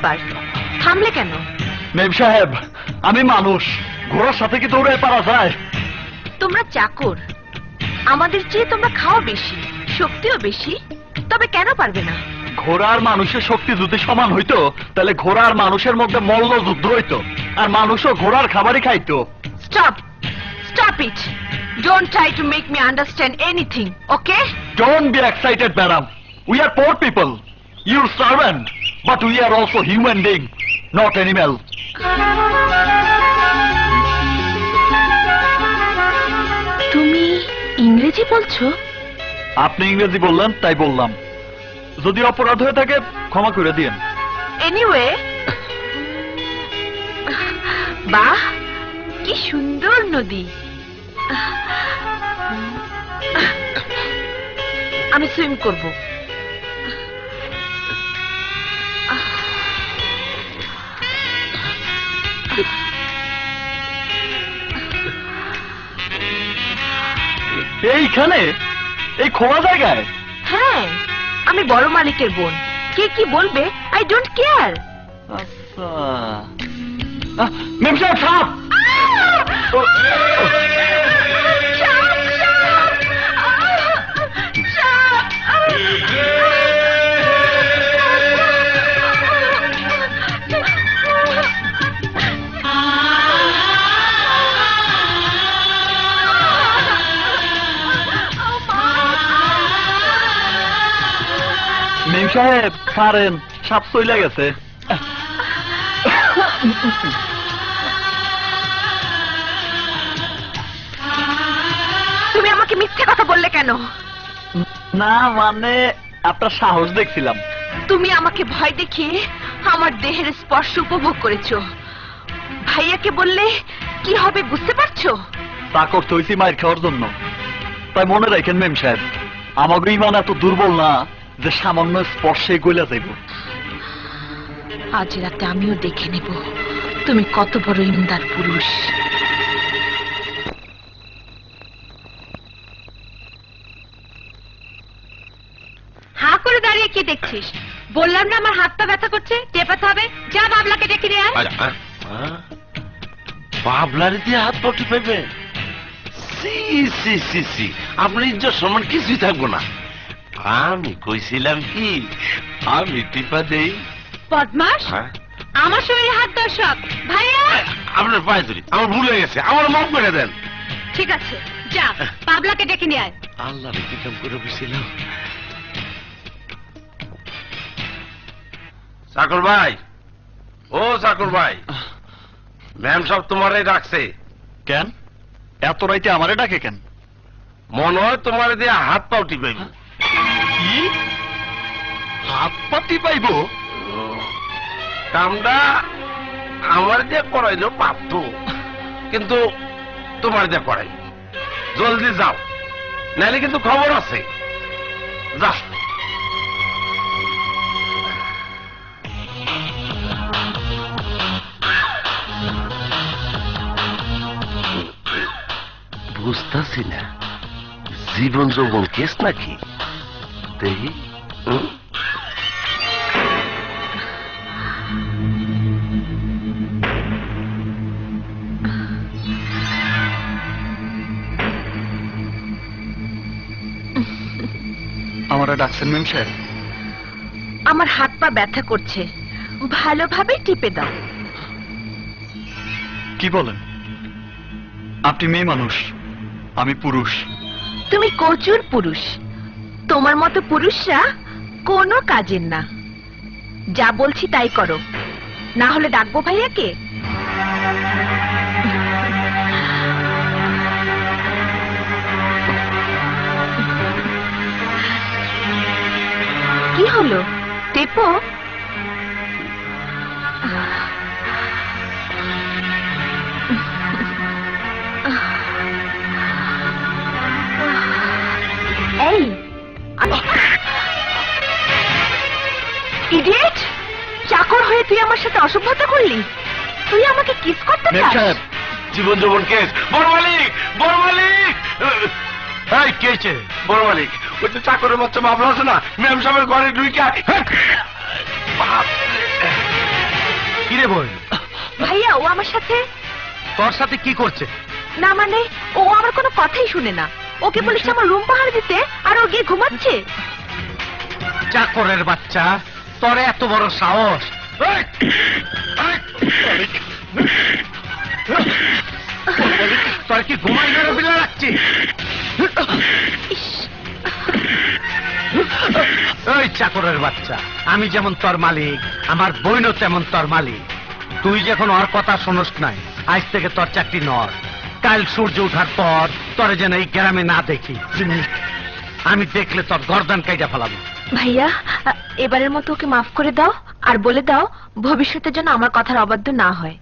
ব্যাপার, থামলে কেন? মেম সাহেব, আমি মানুষ, ঘোড়ার সাথে কি দৌড়ে পারা যায়? তোমরা চাকর, আমাদের চেয়ে তোমরা খাও বেশি, শক্তিও বেশি, তবে কেন পারবে না? ঘোড়ার মানুষের শক্তি যদি সমান হইতো তাহলে ঘোড়ার মানুষের মধ্যে মল্ল যুদ্ধ হইতো, আর মানুষও ঘোড়ার খাবারই খাইতো। Stop, stop it, don't try to make me understand anything, okay? Don't be excited, madam. We are poor people. Your servant, but we are also human being, not animal. তুমি ইংরেজি বলছো? আপনি ইংরেজি বললেন তাই বললাম, যদি অপরাধ হয়ে থাকে ক্ষমা করে দিন। এনিওয়ে, বাহ কি সুন্দর নদী, আমি সুইম করব। এইখানে, এই খোলা জায়গায়? হ্যাঁ, আমি বড় মালিকের বোন, কে কি বলবে আই ডোন্ট কেয়ার। আচ্ছা, মেম সাহেব, সাপ! মেম সাহেব ছাড়েন, সাপ চলে গেছে। তুমি আমাকে মিথ্যে কথা বললে কেন? না মানে আপনার সাহস দেখছিলাম। তুমি আমাকে ভয় দেখিয়ে আমার দেহের স্পর্শ উপভোগ করেছো, ভাইয়াকে বললে কি হবে বুঝতে পারছো? চাকর তৈছি মায়ের খাওয়ার জন্য, তাই মনে রাখেন মেম সাহেব, আমাকে ইমান এত দুর্বল না যে সামান্য স্পর্শে গইলা যাইব। আজ রাতে আমিও দেখে নেব তুমি কত বড় ইমদার পুরুষ। হা করে দাঁড়িয়ে কি দেখছিস? বললাম না আমার হাত পা ব্যথা করছে, টেপাতে হবে। যা বাবলাকে ডেকে নিয়ে আয়। বাবলার দিয়ে হাত পা টিপাইবে? আপনার ইজ্জত সম্মান কিছুই থাকবো না। আমি কইছিলাম কি আমি টিপা দেই। বদমাস, আমার শরীরে হাত দেওয়ার শখ? ভাইয়া আপনার পায়ে ধরি, আমার ভুল হয়ে গেছে, আমার মাফ করে দেন। ঠিক আছে, যা বাবলাকে ডেকে নিয়ে আয়। আল্লাহ কি কাম করে বসেছিলাম। চাকর ভাই, ও চাকর ভাই, ম্যাম সব তোমারে ডাকছে। কেন এত রাইতে আমারে ডাকে কেন? মনে হয় তোমারে দিয়ে হাত পাও টিপাইব। কি হাত পাতি পাইব? কামটা আমার দিয়ে করাইলো পারত, কিন্তু তোমার দিয়ে করাই। জলদি যাও, নাইলে কিন্তু খবর আছে। যা। বুঝতেছি না, জীবন যৌবন কেস নাকি? দেখি। আমারা ডাকছেন মেম সাহেব? আমার হাত পা ব্যথা করছে, ভালোভাবে টিপে দাও। কি বলেন? আপনি মেয়ে মানুষ, আমি পুরুষ। তুমি কচুর পুরুষ, তোমার মতো পুরুষরা কোনো কাজের না। যা বলছি তাই করো, না হলে ডাকবো ভাইয়াকে। কি হলো, টেপো। এই ইডিয়েট, চাকর হয়ে তুই আমার সাথে অসভ্যতা করলি? তুই আমাকে কিস করতে চাস? জীবন যৌবন কেস। বড় মালিক, বড় মালিক। এই কেছে বড় মালিক? ওই তো চাকরের বাচ্চা বাবলা আছে না, ম্যাম সাহেবের ঘরে ঢুইকা। কিরে বোন, ভাইয়া ও আমার সাথে তোর সাথে কি করছে? না মানে ও আমার কোনো কথাই শুনে না। ওকে বলেছে আমার রুম পাহাড় দিতে, আর ও গিয়ে ঘুমাচ্ছে। চাকরের বাচ্চা, তোর এত বড় সাহস! এই! তোর কি ঘুমাই মেরে ফেলে রাখছি? ওই চাকরের বাচ্চা, আমি যেমন তোর মালিক, আমার বইনও তেমন তোর মালিক। তুই যখন ওর কথা শোনস নাই, আজ থেকে তোর চাকরি নর। কাল সূর্য ওঠার পর তোরে যেন এই গ্রামে না দেখি। আমি দেখলে তোর গর্দান কাইটা ফেলাবো। ভাইয়া এবারের মতো ওকে মাফ করে দাও, আর বলে দাও ভবিষ্যতে যেন আমার কথার অবাধ্য না হয়।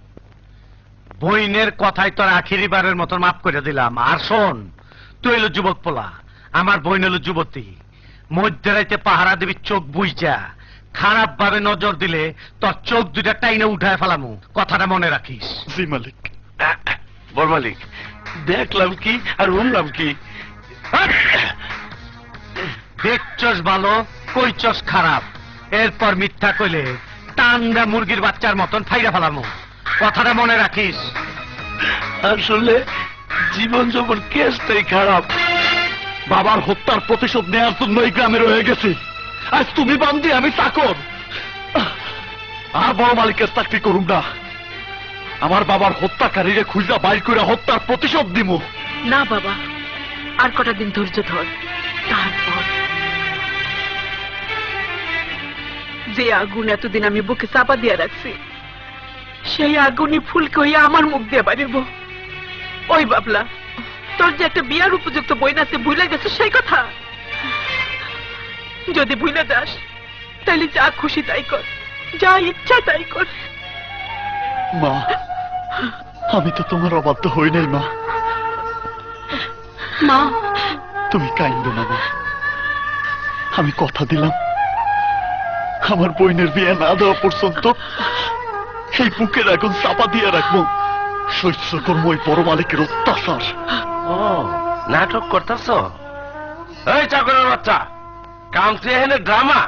বইনের কথাই তোর আখিরিবারের মতো মাফ করে দিলাম। আর শোন, তুই এলো যুবক পোলা, আমার বইন এলো যুবতী। মধ্যরাইতে পাহারা দিবি চোখ বুইজা। খারাপ ভাবে নজর দিলে তোর চোখ দুইটা টাইনে উঠায় ফেলামু, কথাটা মনে রাখিস। জি মালিক। বড় মালিক, দেখলাম কি আর শুনলাম কি? দেখছস ভালো, কইছস খারাপ। এরপর মিথ্যা কইলে টান্ডা মুরগির বাচ্চার মতন ফাইরা ফেলামু, কথাটা মনে রাখিস। আসলে জীবন যখন কেসটাই খারাপ। বাবার হত্যার প্রতিশোধ নেওয়ার জন্য এই গ্রামে রয়ে গেছি। আজ তুমি বান্দি, আমি চাকর। আর বড় মালিকের চাকরি করুন না। আমার বাবার হত্যাকারীরে খুঁজা বাইর করে হত্যার প্রতিশোধ দিব। না বাবা, আর কটা দিন ধৈর্য ধর। তারপর যে আগুন এতদিন আমি বুকে চাপা দিয়ে রাখছি, সেই আগুনই ফুলকে হইয়া আমার মুখ দিয়ে বাড়িব। ওই বাবলা, তোর যে একটা বিয়ার উপযুক্ত বই নাতে ভুলে গেছে সেই কথা। যদি ভুলে যাস তাহলে যা খুশি তাই কর, যা ইচ্ছা তাই কর। মা, আমি তো তোমার অবাধ্য হই নাই মা। মা, তুমি কাইন্দ না মা। আমি কথা দিলাম, আমার বোনের বিয়ে না দেওয়া পর্যন্ত এই বুকের আগুন চাপা দিয়ে রাখবো। সহ্য করবো ওই বড় মালিকের অত্যাচার। ও, নাটক করতেছ? এই চাকরের বাচ্চা, কামছে এখানে ড্রামা।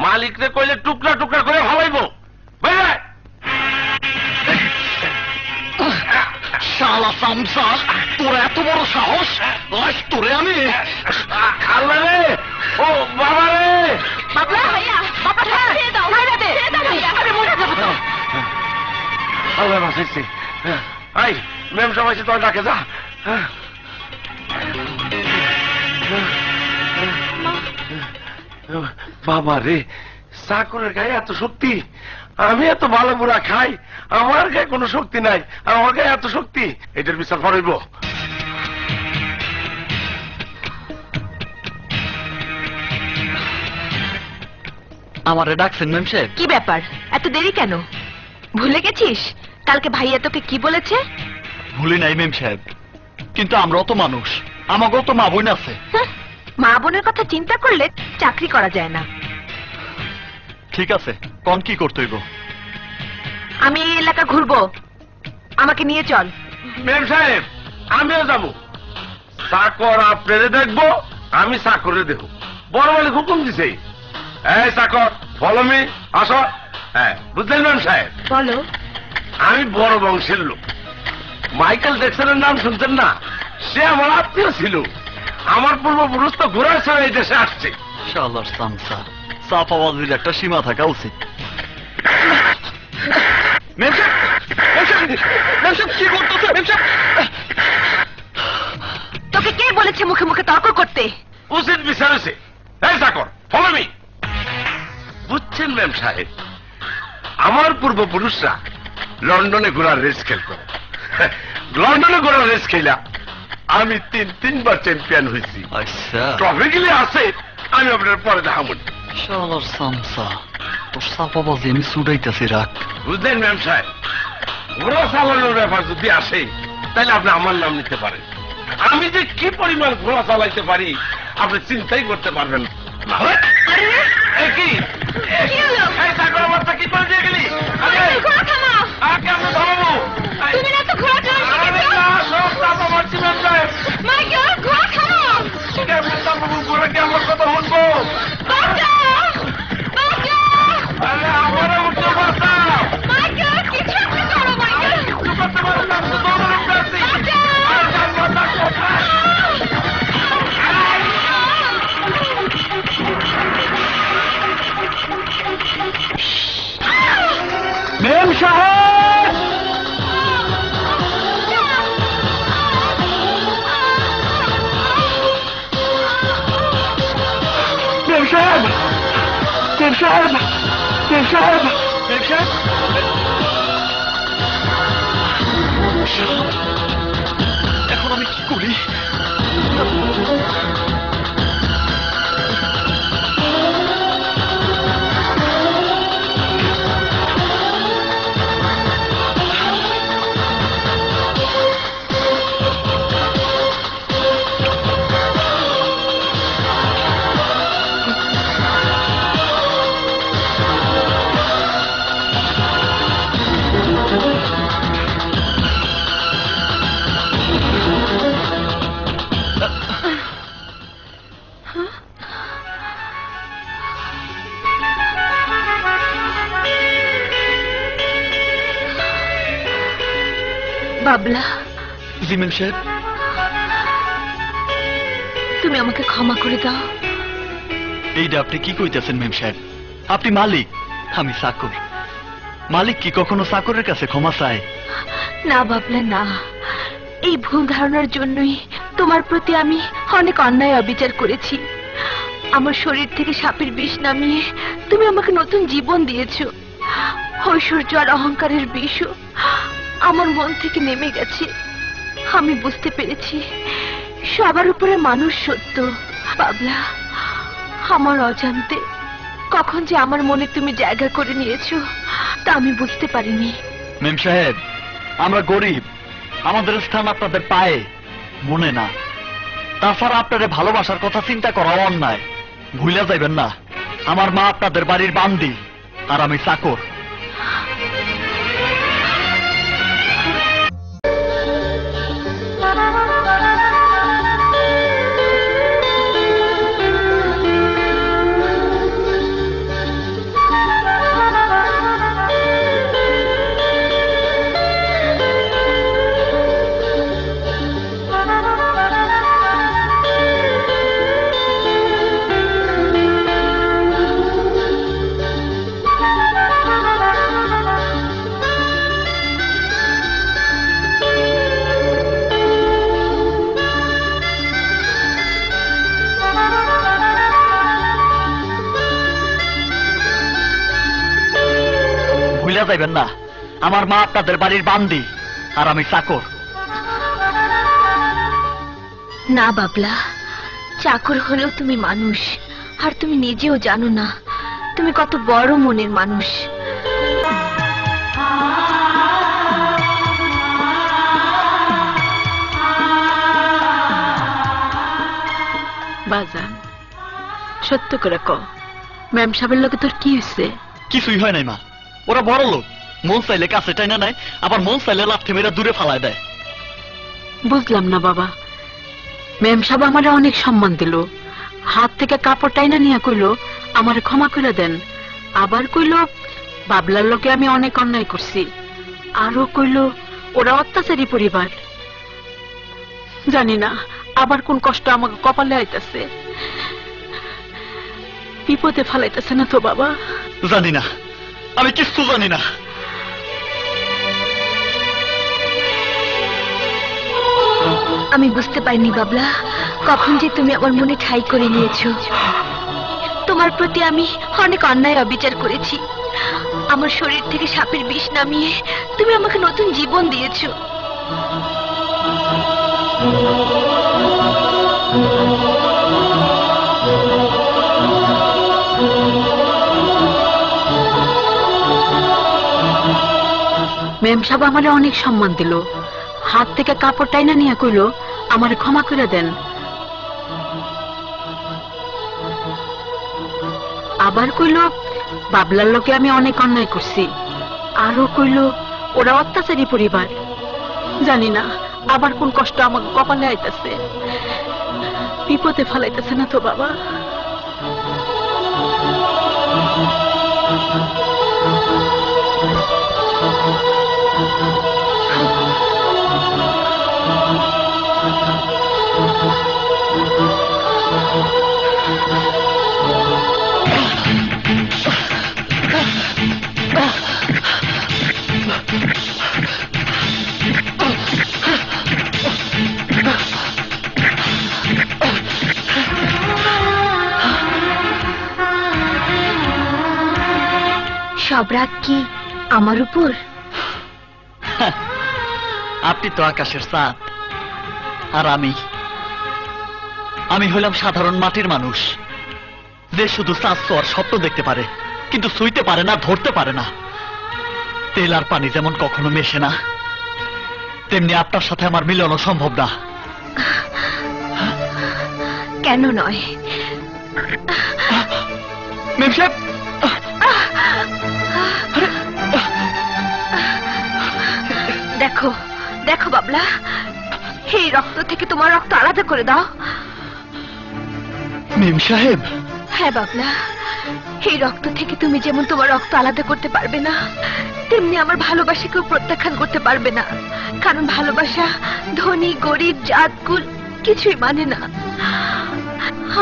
মালিকরে কইলে টুকরা টুকরা করে ভালাইবো। বুঝলে? শালা সামসা, তোর এত বড় সাহস! আজ তোরে আমি আল্লাহ রে, ও বাবা রে! বাবলা ভাইয়া, বাবা ছেড়ে দাও, ভাইরা দে, আমি মরে যাবো তো। আল্লাহ বাঁচাইছে। এই মেম সবাই তোর ডাকে যা। বাবা রে, চাকরের গায়ে এত শক্তি! আমি এত ভালো বুড়া খাই, আমার গায়ে কোনো শক্তি নাই, আর আমার গায়ে এত শক্তি। এটার বিচার করাইব। আমারে ডাকছেন মেম সাহেব? কি ব্যাপার, এত দেরি কেন? ভুলে গেছিস কালকে ভাইয়া তোকে কি বলেছে? ভুলি নাই মেম সাহেব, কিন্তু আমরাও তো মানুষ, আমাকেও তো মা বোন আছে। হ্যাঁ, মা বোনের কথা চিন্তা করলে চাকরি করা যায় না। ঠিক আছে, কোন কি করতে হইব? আমি এই এলাকা ঘুরবো, আমাকে নিয়ে চল। মেম সাহেব, আমিও যাবো। চাকর আপনারে দেখবো, আমি চাকরে দেখো। বড় মালিক হুকুম দিছে। এই চাকর, ফলো মি, আসো। হ্যাঁ, বুঝলেন মেম সাহেব? বলো। আমি বড় বংশের লোক। মাইকেল জ্যাকসনের নাম শুনছেন না? সে আমার আত্মীয় ছিল। আমার পূর্বপুরুষ তো ঘোরার সময় এই দেশে আসছে। শালার সামসা, চাপাবাজির একটা সীমা থাকা উচিত। মেম সাহেব, মেম সাহেব, মেম সাহেব, কি করতেছে মেম সাহেব? তোকে কে বলেছে মুখে মুখে তর্ক করতে? উচিত বিচার হয়েছে। এই চাকর, ফলো মি। বুঝছেন মেম সাহেব, আমার পূর্বপুরুষরা লন্ডনে ঘোড়ার রেস খেল করে। লন্ডনে ঘোড়ার রেস খেলা আমি তিনবার চ্যাম্পিয়ন হয়েছি। আচ্ছা, ট্রফি গুলি আছে, আমি আপনার পরে দেখাবো। শালার সামসা, তোর চাপাবাজি আমি ছুটাইতেছি, রাখ। বুঝলেন ম্যাম সাহেব, ঘোড়া চালানোর ব্যাপার যদি আসে তাহলে আপনি আমার নাম নিতে পারেন। আমি যে কি পরিমাণ ঘোড়া চালাইতে পারি আপনি চিন্তাই করতে পারবেন না। এ কি? এই চাকর বাচ্চা কি করে দিয়ে গেলি? কেমন ধরবো? আরে না, সব চাপা মারছি ম্যাম সাহেব। কেমন চাপাবো? ঘোড়া কি আমার কথা শুনবো? আরে আমারও উঠতে পারতাম। সাহেব, মেম সাহেব, মেম সাহেব, মেম সাহেব। এখন আমি কি করি? বাবলা, জি মেম সাহেব। তুমি আমাকে ক্ষমা করে দাও। এইটা আপনি কি কইতেছেন মেম সাহেব? আপনি মালিক, আমি চাকর। মালিক কি কখনো চাকরের কাছে ক্ষমা চায়? না বাবলা, না। এই ভুল ধারণার জন্যই তোমার প্রতি আমি অনেক অন্যায় অবিচার করেছি। আমার শরীর থেকে সাপের বিষ নামিয়ে তুমি আমাকে নতুন জীবন দিয়েছো। ঐশ্বর্য আর অহংকারের বিষও আমার মন থেকে নেমে গেছে। আমি বুঝতে পেরেছি সবার উপরে মানুষ সত্য। বাবলা, আমার অজান্তে কখন যে আমার মনে তুমি জায়গা করে নিয়েছো তা আমি বুঝতে পারিনি। মেম সাহেব, আমরা গরিব, আমাদের স্থান আপনাদের পায়ে, মনে না। তাছাড়া আপনাদের ভালোবাসার কথা চিন্তা করা অন্যায়, ভুলে যাইবেন না। আমার মা আপনাদের বাড়ির বান্দি, আর আমি চাকর। ভুলে যাইবেন না, আমার মা আপনাদের বাড়ির বান্দি, আর আমি চাকর। না বাবলা, চাকর হলেও তুমি মানুষ, আর তুমি নিজেও জানো না তুমি কত বড় মনের মানুষ। বাজান, সত্য করে ক, ম্যাম সাহেবের লোকে তোর কি হয়েছে? কিছুই হয় নাই মা, ওরা বড় লোক, মন চাইলে কাছে টাইনা নেয়, আবার মন চাইলে লাথি মেরে দূরে ফালায় দেয়। বুঝলাম না বাবা। ম্যাম সাহেব আমারে অনেক সম্মান দিল, হাত থেকে কাপড় টাইনা নিয়ে কইল আমারে ক্ষমা করে দেন। আবার কইল বাবলার লোকে আমি অনেক অন্যায় করছি। আরো কইল ওরা অত্যাচারী পরিবার। জানি না আবার কোন কষ্ট আমাকে কপালে আইতাছে, বিপদে ফালাইতেছে না তো বাবা? জানি না, আমি কিচ্ছু জানি না। আমি বুঝতে পারিনি বাবলা, কখন যে তুমি আমার মনে ঠাঁই করে নিয়েছো। তোমার প্রতি আমি অনেক অন্যায় অবিচার করেছি। আমার শরীর থেকে সাপের বিষ নামিয়ে তুমি আমাকে নতুন জীবন দিয়েছো। ম্যাম সাহেব আমারে অনেক সম্মান দিল, হাত থেকে কাপড় টাইনা নিয়ে কইল আমারে ক্ষমা করে দেন। আবার কইল বাবলার লোকে আমি অনেক অন্যায় করছি। আরো কইল ওরা অত্যাচারী পরিবার। জানি না আবার কোন কষ্ট আমাকে কপালে আইতাছে, বিপদে ফালাইতেছে না তো বাবা? সব রাগ কি আমার উপর? আপনি তো আকাশের চাঁদ, আর আমি হলাম সাধারণ মাটির মানুষ, যে শুধু চাঁদ ছোঁয়ার স্বপ্ন দেখতে পারে, কিন্তু ছুঁইতে পারে না, ধরতে পারে না। তেল আর পানি যেমন কখনো মেশে না, তেমনি আপনার সাথে আমার মিলনও সম্ভব না। কেন নয়? মেম সাহেব, দেখো দেখো বাবলা, এই রক্ত থেকে তোমার রক্ত আলাদা করে দাও। মেম সাহেব। হ্যাঁ বাবলা, এই রক্ত থেকে তুমি যেমন তোমার রক্ত আলাদা করতে পারবে না, তেমনি আমার ভালোবাসাকেও প্রত্যাখ্যান করতে পারবে না। কারণ ভালোবাসা ধনী গরিব জাত কুল কিছুই মানে না।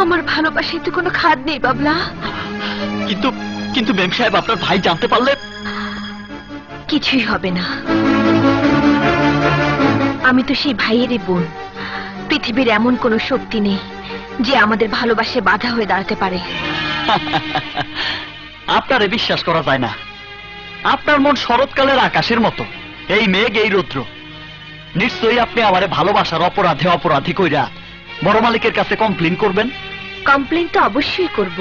আমার ভালোবাসায় তো কোনো খাদ নেই বাবলা। কিন্তু কিন্তু মেম সাহেব, আপনার ভাই জানতে পারলে? কিছুই হবে না। আমি তো সেই ভাইয়েরই বোন। পৃথিবীর এমন কোনো শক্তি নেই যে আমাদের ভালোবাসায় বাধা হয়ে দাঁড়াতে পারে। আপনারে বিশ্বাস করা যায় না। আপনার মন শরৎকালের আকাশের মতো, এই মেঘ এই রৌদ্র। নিশ্চয়ই আপনি আমারে ভালোবাসার অপরাধে অপরাধী কইরা বড় মালিকের কাছে কমপ্লেন করবেন। কমপ্লেন তো অবশ্যই করব,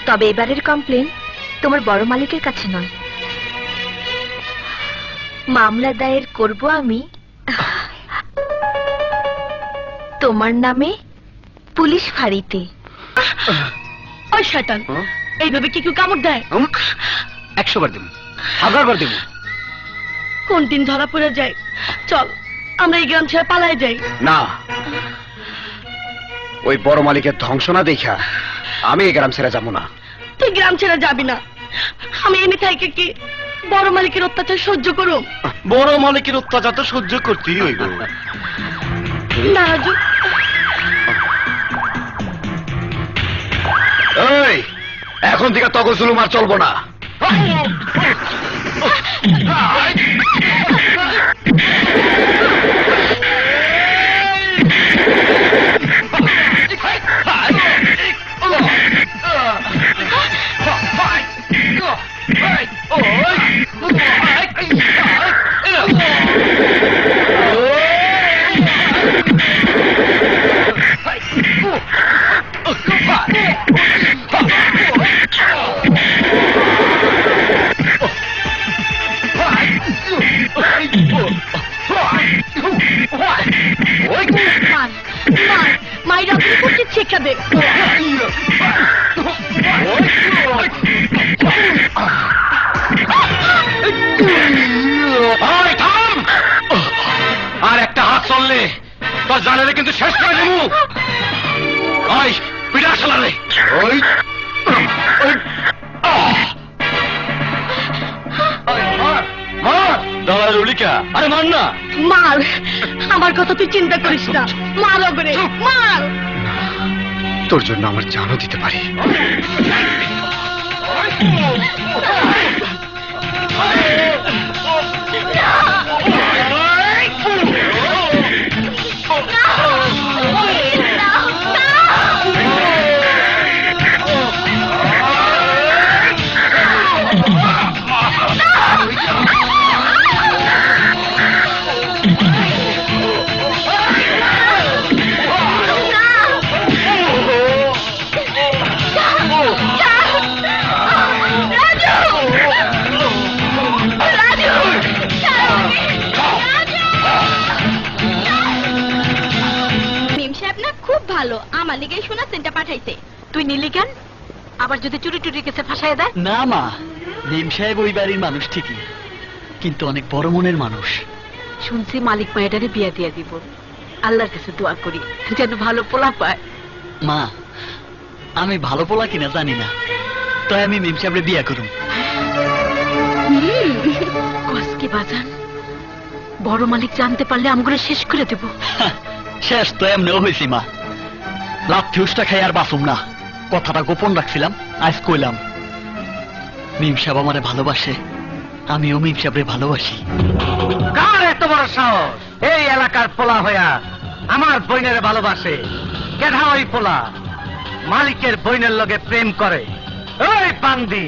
তবে এবারের কমপ্লেন তোমার বড় মালিকের কাছে নয়। মামলা দায়ের করব আমি তোমার নামে পুলিশ ফাঁড়িতে। ওই শয়তান, এইভাবে কি কেউ কামড় দেয়? 100 বার দেব, 1000 বার দেব। কোন দিন ধরা পড়ে যায়। চল আমরা এই গ্রাম ছেড়ে পালায় যাই। না, ওই বড় মালিকের ধ্বংস না দেখা আমি এই গ্রাম ছেড়ে যাবো না। তুই গ্রাম ছেড়ে যাবি না। আমি এনে থাকি কি বড় মালিকের অত্যাচার সহ্য করো? বড় মালিকের অত্যাচার তো সহ্য করতেই হইব। না রাজু, এই এখন থেকে তখন জুলুম আর চলবো না। মাইরা করতে শেখাবে। আর একটা হাত চললে তোর জানালে কিন্তু শেষ করে দেবো। পিঠা চালালে আরে মার না। মার, আমার কথা তুই চিন্তা করিস না। মার ওগরে, মার। তোর জন্য আমার জানও দিতে পারি। ভালো, আমার লিগে শোনা সেন্টা পাঠাইছে। তুই নিলি কেন? আবার যদি চুরি টুরি কেসে ফাঁসায় দেয়? না মা, নিম সাহেব ওই বাড়ির মানুষ ঠিকই, কিন্তু অনেক বড় মনের মানুষ। শুনছি মালিক মায়েরারে বিয়া দিয়া দিব। আল্লাহর কাছে দোয়া করি যেন ভালো পোলা পায়। মা, আমি ভালো পোলা কিনা জানি না, তাই আমি নিম সাহেবরে বিয়া করুম। কসকি বাজান, বড় মালিক জানতে পারলে আমগুলো শেষ করে দেব। শেষ তো এমনিও হয়েছি মা, লাথি উষ্টা খাই আর বাঁচুম না। কথাটা গোপন রাখছিলাম, আজ কইলাম। মিম সাহেব আমারে ভালোবাসে, আমিও মিম সাহেবরে ভালোবাসি। কার এত বড় সাহস এই এলাকার পোলা হইয়া আমার বইনের ভালোবাসে? কেডা ওই পোলা মালিকের বইনের লগে প্রেম করে? ওই পান্দি,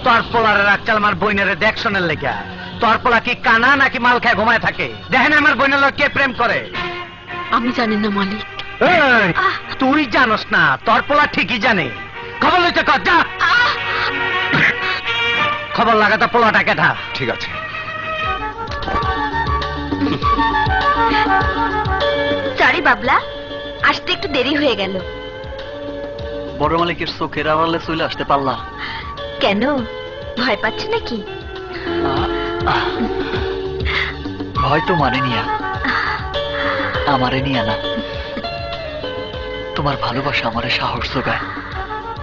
তোর পোলারের আজকাল আমার বইনের দেখশনের লেগা। তোর পোলা কি কানা নাকি মাল খায় ঘুমায় থাকে? দেখেন আমার বইনের লোক কে প্রেম করে। আমি জানি না মালিক। এই, তুই জানোস না, তোর পোলা ঠিকই জানে। খবর লইতে কর, যা খবর লাগাতে পোলাটা কেটা। ঠিক আছে। সরি বাবলা, আসতে একটু দেরি হয়ে গেল। বড় মালিকের চোখের আড়ালে চলে আসতে পারলা? কেন, ভয় পাচ্ছ নাকি? ভয় তো মানে নিয়া, আমারে নিয়া না। তোমার ভালোবাসা আমারে সাহস যোগায়।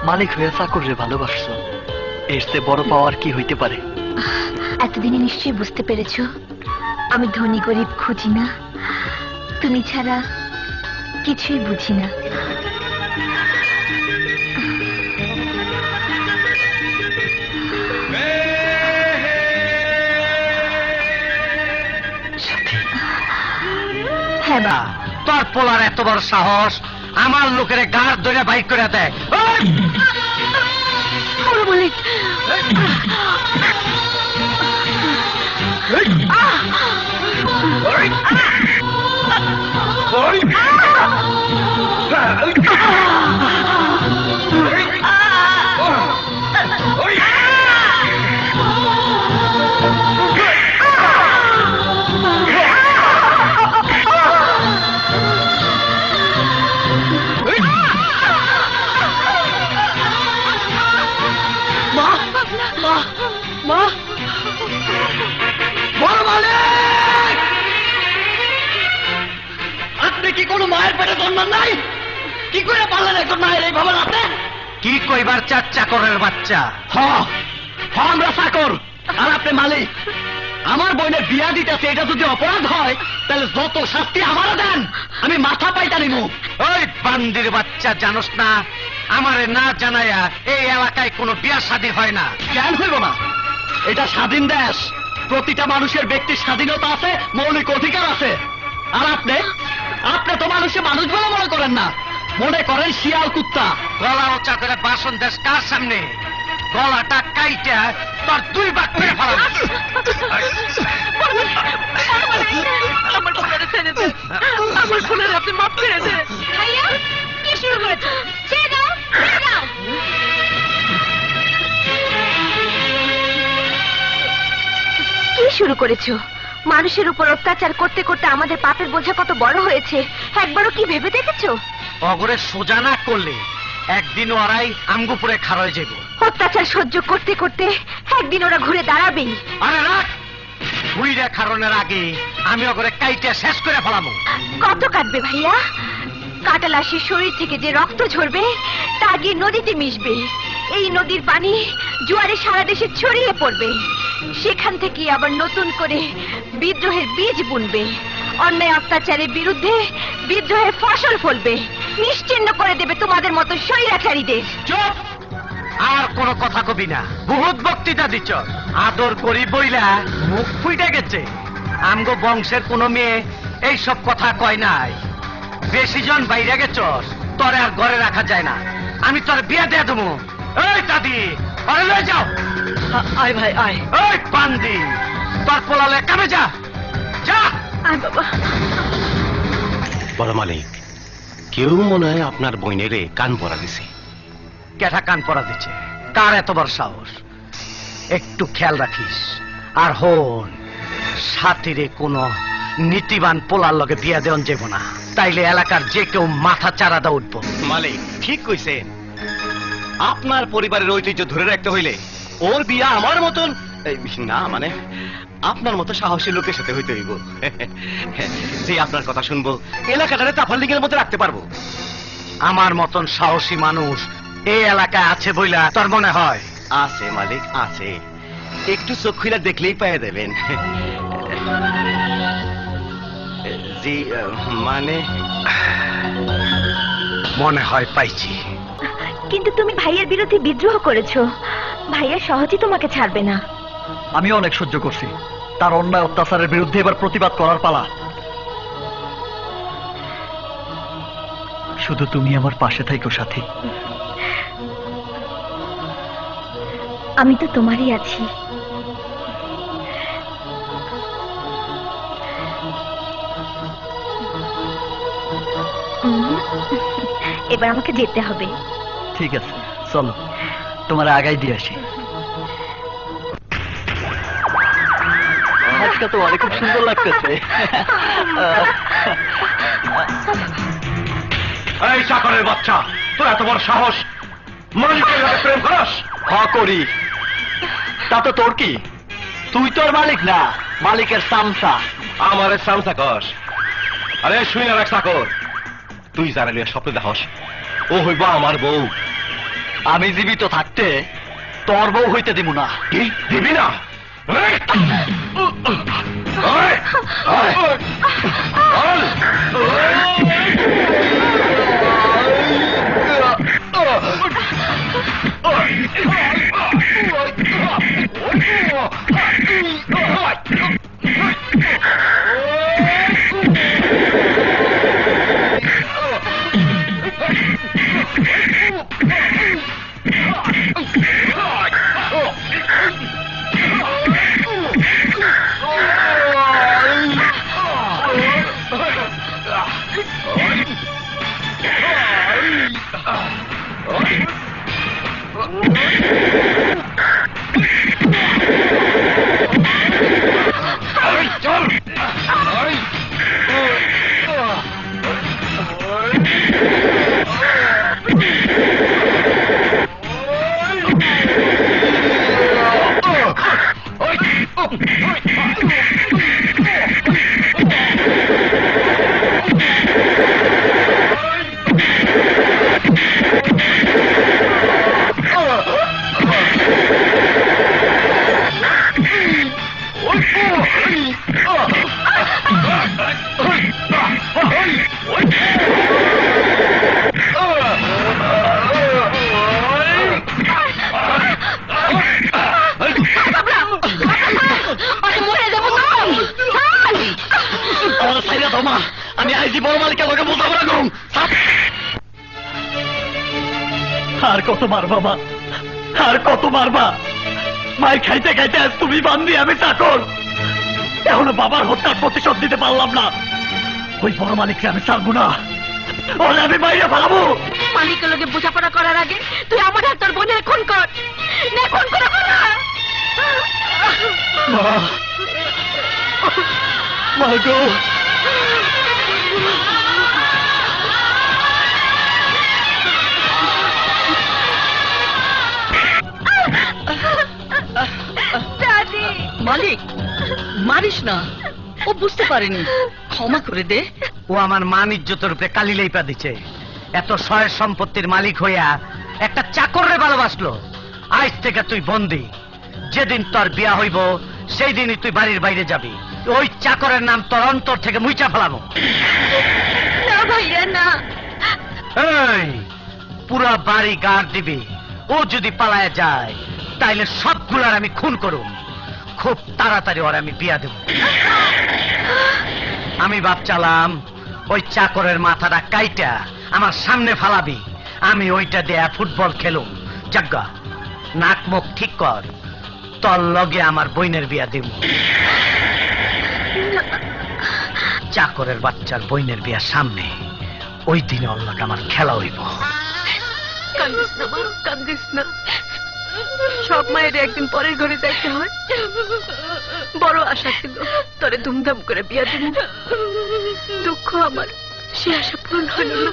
মালিক হয়ে চাকরে ভালোবাসছো, এর চেয়ে বড় পাওয়ার কি হইতে পারে? এতদিনে নিশ্চয়ই বুঝতে পেরেছো আমি ধনী গরিব খুঁজি না, তুমি ছাড়া কিছুই বুঝি না। হ্যাঁ বা, তোর পোলার এত বড় সাহস আমার লোকের গাড় ধরে বাইক করে দেয়। ওই! বড় মালিক, বড় মালিক, আপনি কি কোনো মায়ের পেটে জন্ম নাই? কি করে পারলেন একজন মায়ের এই ভাবে রাখতে? কি কইবার চাকরের বাচ্চা? আমরা চাকর আর আপনি মালিক। আমার বোনের বিয়া দিতেছে, এটা যদি অপরাধ হয় তাহলে যত শাস্তি আমারও দেন, আমি মাথা পাইতা নিব। ওই বান্দির বাচ্চা, জানোস না আমারে না জানাইয়া এই এলাকায় কোনো বিয়া শাদী হয় না? জ্ঞান হইব না, এটা স্বাধীন দেশ, প্রতিটা মানুষের ব্যক্তির স্বাধীনতা আছে, মৌলিক অধিকার আছে। আর আপনি তো মানুষে মানুষ বলে মনে করেন না, মনে করেন শিয়াল কুত্তা। গলা উঁচা করে বাসন দেশ কার সামনে? গলাটা কাইটা তোর দুই ভাগ করে ফেলাম। আমার পোলারে ছেড়ে দেন, আমার পোলারে আপনি মাফ করে দেন। ভাইয়া কি শুরু করেছো? ছেড়ে দাও, ছেড়ে দাও। কি শুরু করেছো? মানুষের উপর অত্যাচার করতে করতে আমাদের পাপের বোঝা কত বড় হয়েছে, একবারও কি ভেবে দেখেছো? অগরে সোজা না করলে একদিন ওরাই আমগুপুরে খাড়া হয়ে যাবে। অত্যাচার সহ্য করতে করতে একদিন ওরা ঘুরে দাঁড়াবেই। আরে রাখ, বুইরা খারণের আগে আমি ওগরে কাইটা শেষ করে ফেলামো। কত কাটবে ভাইয়া? কাটালাশির শরীর থেকে যে রক্ত ঝরবে তা গিয়ে নদীতে মিশবে। এই নদীর পানি জোয়ারে সারা দেশে ছড়িয়ে পড়বে, সেখান থেকে আবার নতুন করে বিদ্রোহের বীজ বুনবে। অন্যায় অত্যাচারের বিরুদ্ধে বিদ্রোহের ফসল ফলবে, নিশ্চিহ্ন করে দেবে তোমাদের মতো স্বৈরাচারীদের। চুপ! আর কোনো কথা কবি না, বহুত বক্তৃতা দিচ্ছ। আদর করি বইলা মুখ ফুইটা গেছে। আমগো বংশের কোনো মেয়ে এইসব কথা কয় নাই। বেশি জন বাইরে গেছস, তোরে আর ঘরে রাখা যায় না। আমি তোর বিয়ে দিয়ে দেবো। এই দাদি, আরে লয়ে যাও। আয় ভাই আয়। এই বান্দি, তোর পোলালে কামে যা, যা। আয় বাবা। বড় মালিক, কেউ মনে হয় আপনার বইনেরে কান পরা দিছে। কেঠা কান পরা দিচ্ছে? কার এত বড় সাহস? একটু খেয়াল রাখিস। আর হন, সাথীরে কোনো নীতিবান পোলার লগে বিয়া দেওয়ান যাব না, তাইলে এলাকার যে কেউ মাথা চারাদা উঠবো। মালিক ঠিক কইছেন, আপনার পরিবারের ঐতিহ্য ধরে রাখতে হইলে ওর বিয়া আমার মতন না, মানে আপনার মতো সাহসী লোকের সাথে হইতে হইব, যে আপনার কথা শুনবো, এলাকাটারে তাফালিংয়ের মধ্যে রাখতে পারবো। আমার মতন সাহসী মানুষ এই এলাকায় আছে বইলা তোর মনে হয়? আছে মালিক, আছে, একটু চোখ খুলে দেখলেই পেয়ে দেবেন। জি মানে মনে হয় পাইছি। কিন্তু তুমি ভাইয়ের বিরুদ্ধে বিদ্রোহ করেছো, ভাইয়া সহজেই তোমাকে ছাড়বে না। আমি অনেক সহ্য করছি, তার অন্যায় অত্যাচারের বিরুদ্ধে এবার প্রতিবাদ করার পালা। শুধু তুমি আমার পাশে থাইকো সাথী। আমি তো তোমারই আছি। এবার আমাকে যেতে হবে। ঠিক আছে, চলো তোমার আগাই দিয়ে আসি। আজকে তো অনেক খুব সুন্দর লাগতেছে। এই চাকরের বাচ্চা, তোর এত বড় সাহস, মালিকের সাথে প্রেম করস? করি। তা তো তোর কি? তুই তোর মালিক না, মালিকের সামসা। আমার সামসা কস। আরে শুই না রাখ চাকর, তুই যারা নিয়ে স্বপ্নে দেখস ও হইব আমার বউ। আমি জীবিত থাকতে তোর বউ হইতে দিব না। কি দিবি না? আমি আইজি বড় মালিকের লোকে বোঝাপড়া করুন। আর কত মারবা মা, আর কত মারবা? মাই খাইতে খাইতে আজ তুমি বান্ধি, আমি চাকর। এখনো বাবার হত্যার প্রতিশোধ দিতে পারলাম না। ওই বড় মালিককে আমি ছাড়বো না, ওরে আমি বাইরে ফেলাবো। মালিকের লোকে বোঝাপড়া করার আগে তুই আমার আর তোর বোনের খুন কর। না, খুন করে ফেলা। মা, মা গো, মালিক মারিস না, ও বুঝতে পারেনি, ক্ষমা করে দে। ও আমার মান ইজ্জতের উপরে কালি লেপা দিচ্ছে। এত সয়ের সম্পত্তির মালিক হইয়া একটা চাকররে ভালোবাসলো। আজ থেকে তুই বন্দি। যেদিন তোর বিয়া হইব সেই দিনই তুই বাড়ির বাইরে যাবি। ওই চাকরের নাম তোর অন্তর থেকে মুইচা ফেলাবো। না ভাইয়া, না। এই পুরা বাড়ি গাড় দিবি। ও যদি পালায় যায় তাইলে সবগুলার আমি খুন করুম। খুব তাড়াতাড়ি ওর আমি বিয়া দেব। আমি ভাবছিলাম ওই চাকরের মাথাটা কাইটা আমার সামনে ফালাবি, আমি ওইটা দেয়া ফুটবল খেলুম। জাগ্গা, নাক মুখ ঠিক কর, তোর লগে আমার বইনের বিয়া দেব। চাকরের বাচ্চার বইনের বিয়া সামনে, ওই দিনে ওর লগে আমার খেলা হইব। কান্দিস না মা, কান্দিস না। সব মায়ের একদিন পরের ঘরে যাইতে হয়। বড় আশা ছিল তোরে ধুমধাম করে বিয়া দিব। দুঃখ আমার, সে আশা পূরণ হলো না।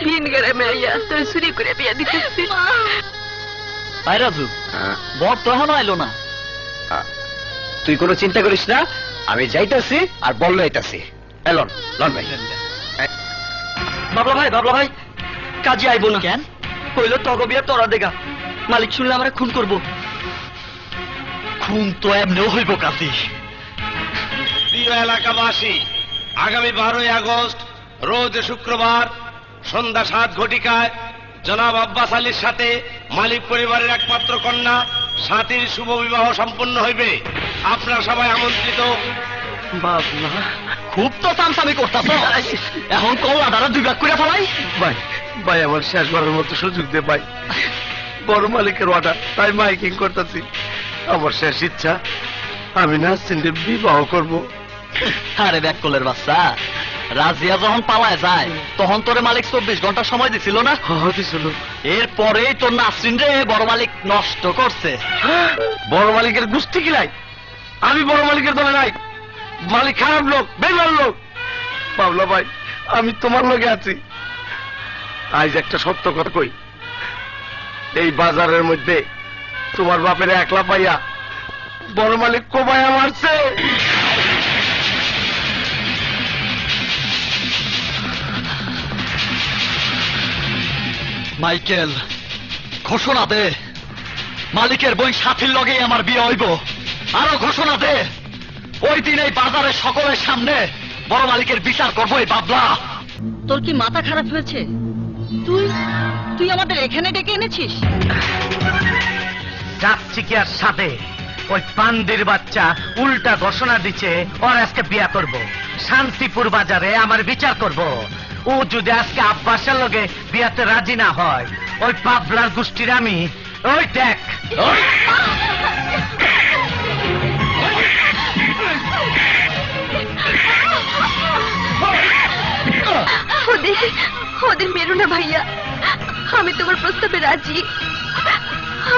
ভিন গ্রামে আইয়া তোরে চুরি করে বিয়া দিতেছি। আয় রাজু, বর তো এখনো আইলো না। তুই কোনো চিন্তা করিস না, আমি যাইতাছি আর বললো আইতাছি। এলন লন ভাই। বাবলা ভাই, বাবলা ভাই, কাজে আইবো না কেন? কইলো তগো বিয়া তোরা দেখা, মালিক শুনলে আমরা খুন করব। খুন তো এমনিও হইব কাজী। প্রিয় এলাকাবাসী, আগামী 12ই আগস্ট রোজ শুক্রবার সন্ধ্যা 7 ঘটিকায় জনাব আব্বাস আলীর সাথে মালিক পরিবারের একমাত্র কন্যা সাথীর শুভ বিবাহ সম্পন্ন হইবে। আপনারা সবাই আমন্ত্রিত। বাবলা, খুব তো চামচামি করতাছ। এখন কল আদারা দুই ভাগ করে ফেলাই। ভাই ভাই, আমার শেষবারের মতো সুযোগ দে ভাই। বড় মালিকের অর্ডার, তাই মাইকিং করতেছি। আমার শেষ ইচ্ছা আমি নাসরিনকে বিবাহ করব। আরে ব্যাককলের বাচ্চা, রাজিয়া যখন পালায় যায় তখন তোরে মালিক 24 ঘন্টা সময় দিছিল না? দিছিল। এরপরেই তোর নাসরিন রে বড় মালিক নষ্ট করছে। বড় মালিকের গোষ্ঠী কি নাই? আমি বড় মালিকের দলে নাই। মালিক খারাপ লোক, বেইমান লোক। বাবলা ভাই, আমি তোমার লগে আছি। আজ একটা সত্য কথা কই, এই বাজারের মধ্যে তোমার বাপের একলা পাইয়া বড় মালিক কোবায়া মারছে। মাইকেল, ঘোষণা দে মালিকের বই সাথীর লগেই আমার বিয়ে হইব। আরো ঘোষণা দে ওই দিন এই বাজারের সকলের সামনে বড় মালিকের বিচার করবো এই বাবলা। তোর কি মাথা খারাপ হয়েছে? তুই আমাদের এখানে ডেকে এনেছিস? যাচ্ছি কি আর সাথে ওই পান্ডির বাচ্চা উল্টা ঘোষণা দিচ্ছে ওর আজকে বিয়া করব, শান্তিপুর বাজারে আমার বিচার করব। ও যদি আজকে আব্বাসের লগে বিয়াতে রাজি না হয়, ওই পাবলার গোষ্ঠীর আমি ওই দেখ। ওদের মেরো না ভাইয়া, আমি তোমার প্রস্তাবে রাজি।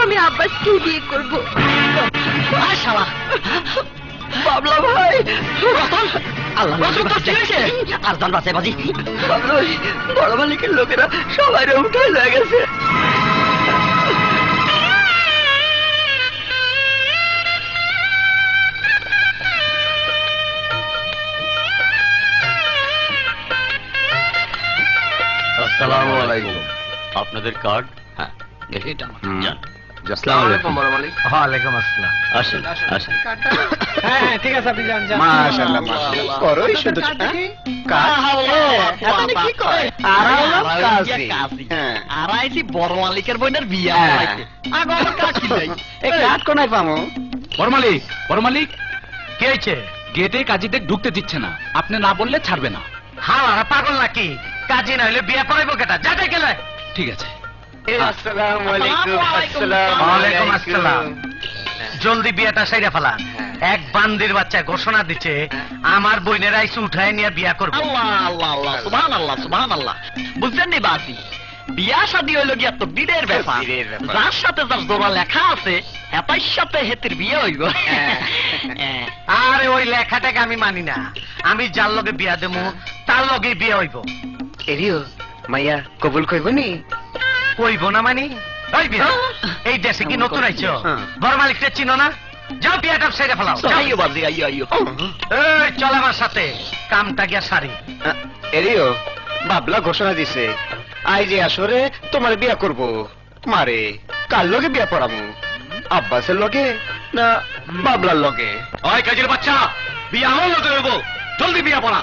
আমি আব্বাসকে বিয়ে করব। বাবলা ভাই, আল্লাহ আর জান বাঁচাই বাজি। বড় মালিকের লোকেরা সবাই উঠে হয়ে গেছে। আসসালামু আলাইকুম। আপনাদের কার্ড? হ্যাঁ, ওয়ালাইকুম আসসালাম। আসেন আসেন। হ্যাঁ ঠিক আছে, আপনি যান যান। মাশাআল্লাহ মাশাআল্লাহ। করোই শুধু আর আইছি বড় মালিকের বোনের বিয়া। বড় মালিক, বড় মালিক কি হয়েছে? গেটে কাজীদের ঢুকতে দিচ্ছে না, আপনি না বললে ছাড়বে না। হ্যাঁ পাগল নাকি? কাজী না হইলে বিয়া করাইবো কেটা? যাতে গেলে। ঠিক আছে। আসসালামু আলাইকুম। ওয়ালাইকুম আসসালাম। জলদি বিয়াটা সাইরা ফেলা। এক বান্দির বাচ্চা ঘোষণা দিচ্ছে আমার বোনের আইসু উঠায় নিয়ে বিয়া করবো। আল্লাহ আল্লাহ আল্লাহ, সুবহানাল্লাহ সুবহানাল্লাহ। বুঝলেন নি বাসি, বিয়া শাদী হইল গিয়া তো দিনের ব্যাপার। যার সাথে যার জোড়া লেখা আছে এটার সাথে হেতির বিয়ে হইব। আরে ওই লেখাটাকে আমি মানি না। আমি যার লগে বিয়া দেবো তার লগে বিয়ে হইব। এরিও মাইয়া কবুল কইব নি? কইব না মানে? ওই বিয়া এই দেশে কি নতুন আইছো? বড় মালিকটা চিনো না? যাও বিয়াটা সেরে ফেলাও। আইয়ো বাজি, আইয়ো আইয়ো। এই চল আমার সাথে, কামটা গিয়া সারি। এরিও বাবলা ঘোষণা দিছে আই যে আসরে তোমার বিয়া করব। মারে কার লগে বিয়া পড়ামু? আব্বাসের লগে না বাবলার লগে? ওই কাজীর বাচ্চা, বিয়া আমার লগে হইব, জলদি বিয়া পড়া।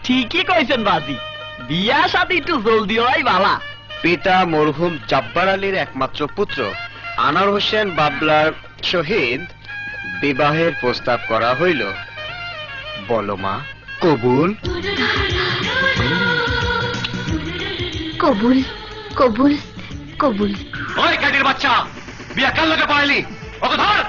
ঠিকই কইছেন বাজি, বিয়া শাদী একটু জলদি হয় বালা। পিতা মরহুম জব্বার আলীর একমাত্র পুত্র আনোয়ার হোসেন বাবলার শহীদ বিবাহের প্রস্তাব করা হইল। বলো মা, কবুল? কবুল কবুল কবুল। ওই কাজীর বাচ্চা, বিয়া কার লগে পড়াইলি? ওকে ধর।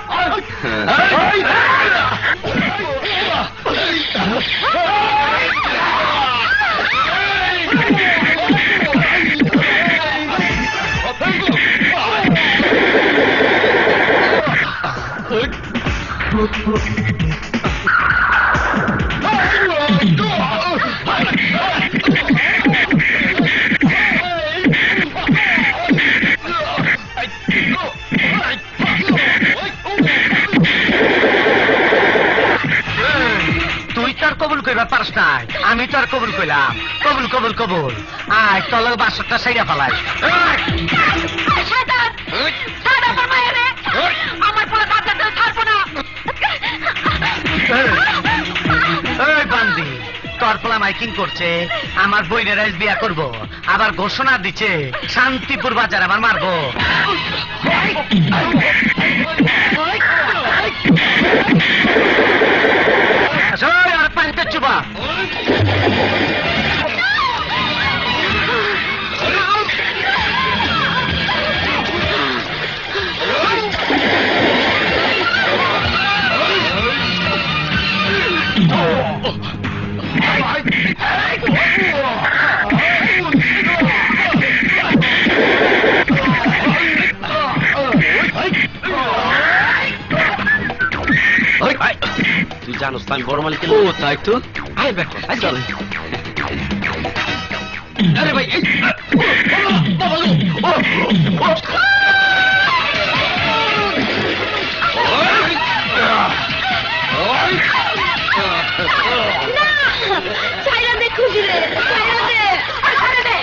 তুই তো আর কবুল কইবার পারস নাই, আমি তো আর কবুল কইলাম। কবুল কবুল কবুল। আয় তলের বাসরটা সাইরা ফেলাই। এই বান্দি, তোর পোলা মাইকিং করছে আমার বইনের আজ বিয়া করব, আবার ঘোষণা দিচ্ছে শান্তিপুর বাজার আমার মারবো। আর পানিতে চুবা। জানোস না আমি বড় মালিকের ও তাই তো আয় বেটা চল আরে ভাই ছাইরা দে খুশি রে ছাইরা দে ছাইরা দে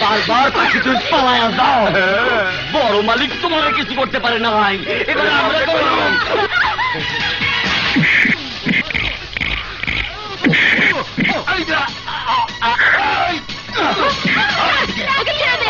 বারবার পাখি তুমি পালায়া যাও বড় মালিক তোমার কিছু করতে পারে না ভাই এবার আমরা করব ওকে ছেড়ে দে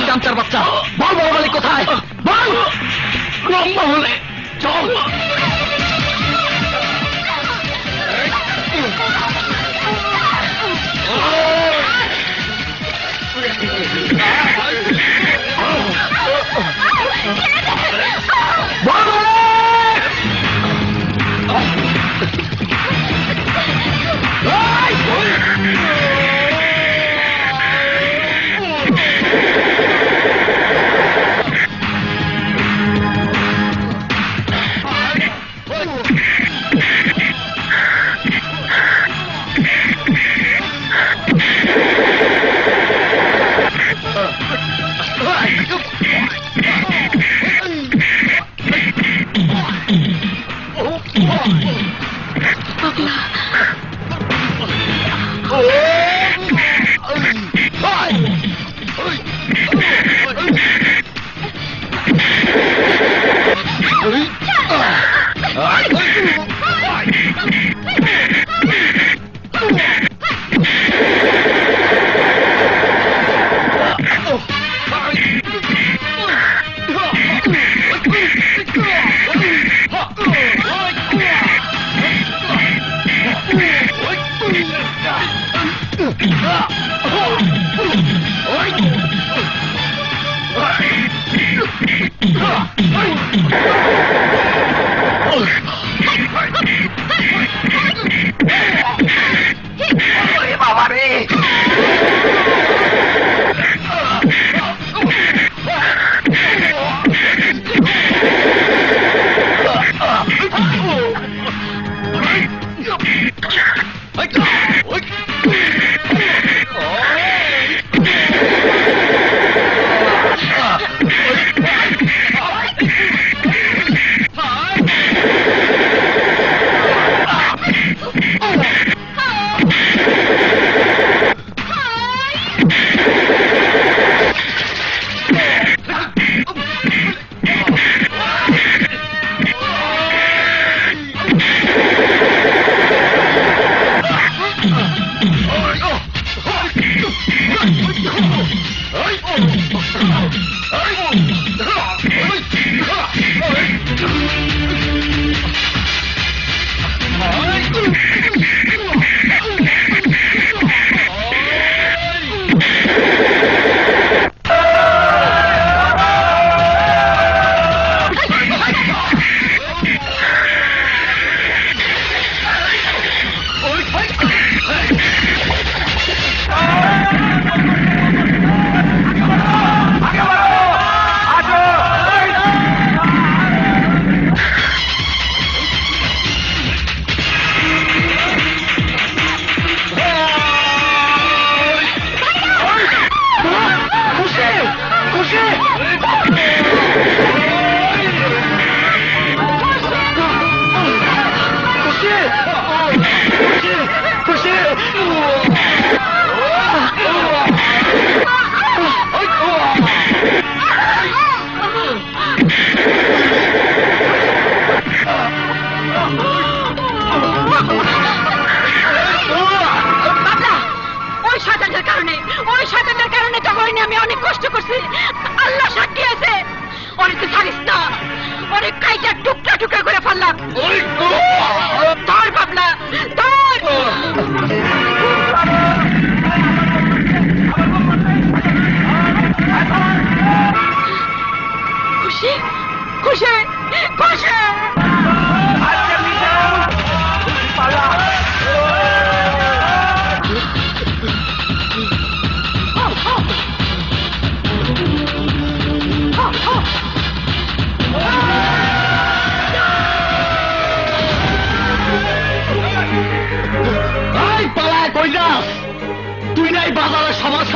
চামচার বাচ্চা বল বড় মালিক কোথায় বল লম্বা হলে চল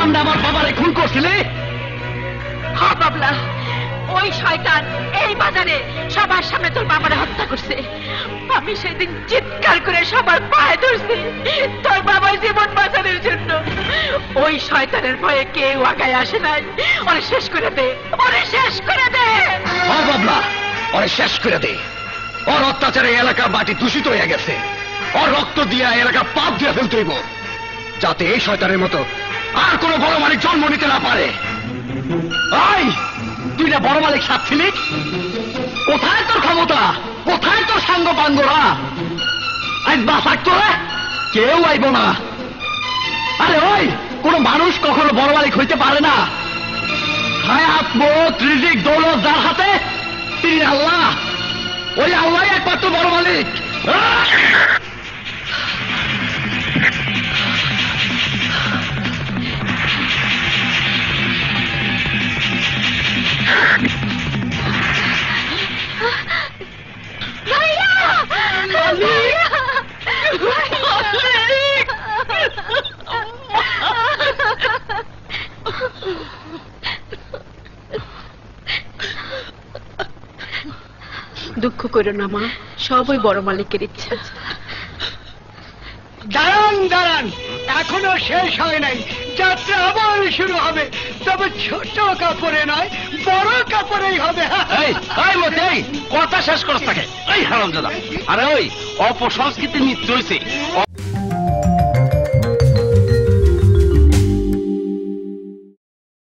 সামনে আমার বাবারে খুন করছিলি? হ্যাঁ বাবলা, ওই শয়তান এই বাজারে সবার সামনে তোর বাবারে হত্যা করছে। আমি সেদিন চিৎকার করে সবার পায়ে ধরছি তোর বাবার জীবন বাঁচানোর জন্য। ওই শয়তানের ভয়ে কেউ আগায় আসে নাই। ওরে শেষ করে দে, ওরে শেষ করে দে। হ্যাঁ বাবলা, ওরে শেষ করে দে। ওর অত্যাচারে এলাকার মাটি দূষিত হয়ে গেছে। ওর রক্ত দিয়া এলাকা পাপ দিয়ে ফেলতে হইব, যাতে এই শয়তানের মতো আর কোনো বড় মালিক জন্ম নিতে না পারে। আই, তুই না বড় মালিক সাচ্ছিলি? কোথায় তোর ক্ষমতা? কোথায় তোর সাঙ্গ পাঙ্গরা? আজ বাসাক তোরা কেউ আইব না। আরে ওই, কোন মানুষ কখনো বড় মালিক হইতে পারে না। হায়াত, মত, রিজিক, দৌলত যার হাতে তিনি আল্লাহ। ওই আল্লাহ একমাত্র বড় মালিক। দুঃখ করো না মা, সবই বড় মালিকের ইচ্ছা। দাঁড়ান দাঁড়ান, এখনো শেষ হয় নাই। যাত্রা আবার শুরু হবে, তবে ছোট কাপড়ে নয়, বড় কাপড়েই হবে। কথা শেষ করছ থাকে এই হারামজাদা। আরে ওই অপসংস্কৃতি নৃত্য হয়েছে।